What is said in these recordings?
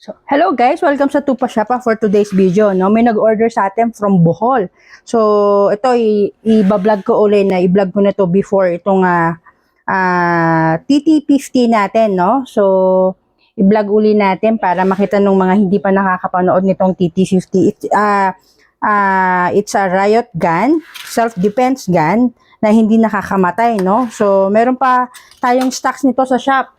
So, hello guys, welcome sa Tupa Shapa for today's video. No, may nag-order sa atin from Bohol. So, ito i-vlog ko ulit na i-vlog ko na to before itong TT50 natin, no? So, i-vlog uli natin para makita ng mga hindi pa nakakapanood nitong TT50. It's a riot gun, self-defense gun na hindi nakakamatay, no? So, meron pa tayong stocks nito sa shop.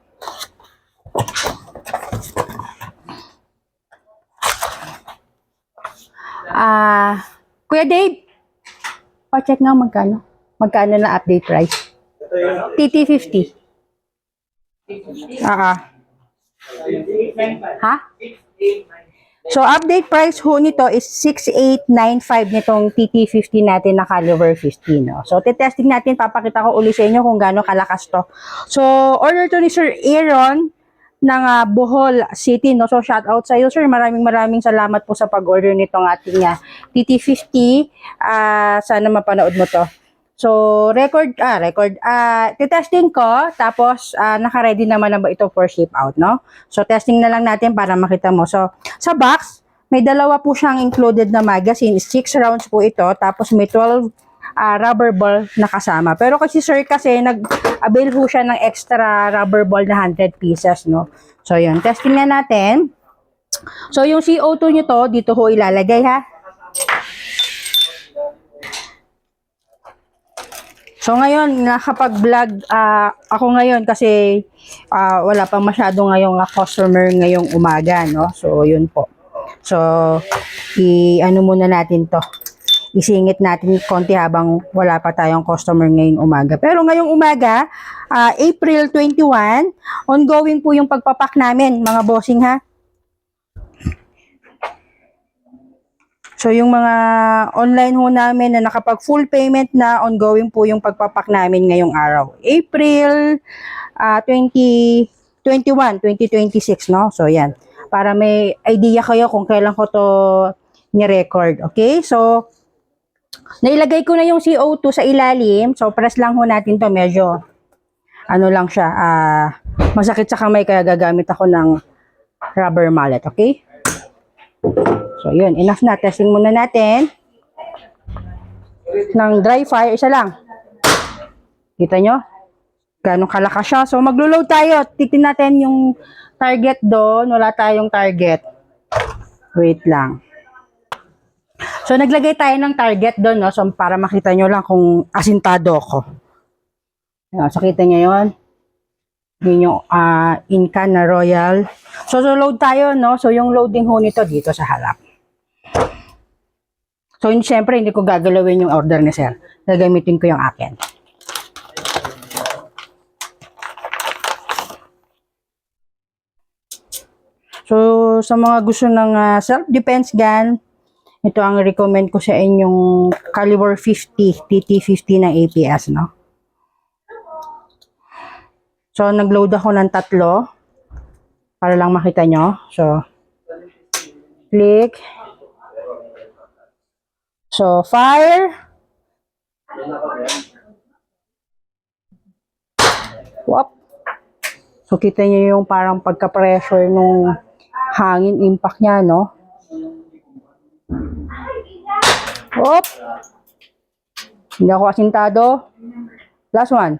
Kuya Dave, pa-check nga magkano na update price. TT50. Ha? So, update price ho nito is 6,895 nitong TT50 natin na caliber 15. No? So, testing natin, papakita ko uli sa inyo kung gaano kalakas to. So, order to ni Sir Aaron ng Bohol City, no? So, shout out sa iyo, sir. Maraming salamat po sa pag-order nitong ating TT50. Sana mapanood mo to. So, testing ko, tapos naka-ready naman na ba ito for ship out, no? So, testing na lang natin para makita mo. So, sa box, may dalawa po siyang included na magazine. 6 rounds po ito, tapos may 12 rubber ball na kasama. Pero kasi sir, nag-avail ho siya ng extra rubber ball na 100 pieces, no? So, yun. Testing na natin. So, yung CO2 nyo to, dito ho ilalagay, ha? So, ngayon, nakapag-vlog ako ngayon kasi wala pang masyado ngayong customer ngayong umaga, no? So, yun po. So, i-ano muna natin to. Isingit natin konti habang wala pa tayong customer ngayong umaga. Pero ngayong umaga, April 21, ongoing po yung pagpapak namin, mga bossing, ha? So, yung mga online ho namin na nakapag full payment na, ongoing po yung pagpapak namin ngayong araw. April 2026, no? So, yan. Para may idea kayo kung kailan ko to ni-record. Okay? So, nailagay ko na yung CO2 sa ilalim. So, press lang ho natin to. Medyo, ano lang siya, masakit sa kamay kaya gagamit ako ng rubber mallet. Okay? So, yun. Enough na. Testing muna natin. Ng dry fire, isa lang. Kita nyo? Ganong kalakas siya. So, maglo-load tayo. Titin natin yung target doon. Wala tayong target. Wait lang. So, naglagay tayo ng target doon, no? So, para makita nyo lang kung asintado ako. So, kita nyo yun. Yun yung Incan na Royal. So, load tayo, no? So, yung loading ho nito dito sa harap. So, syempre, hindi ko gagalawin yung order ni sir. Gagamitin ko yung akin. So, sa mga gusto ng self-defense gun, ito ang recommend ko sa inyong caliber 50, TT50 na APS, no? So, nag-load ako ng 3 para lang makita nyo. So, click. So, fire. Whoop. So, kita nyo yung parang pagka-pressure nung hangin impact niya, no? Whoop. Hindi ako asintado. Last one.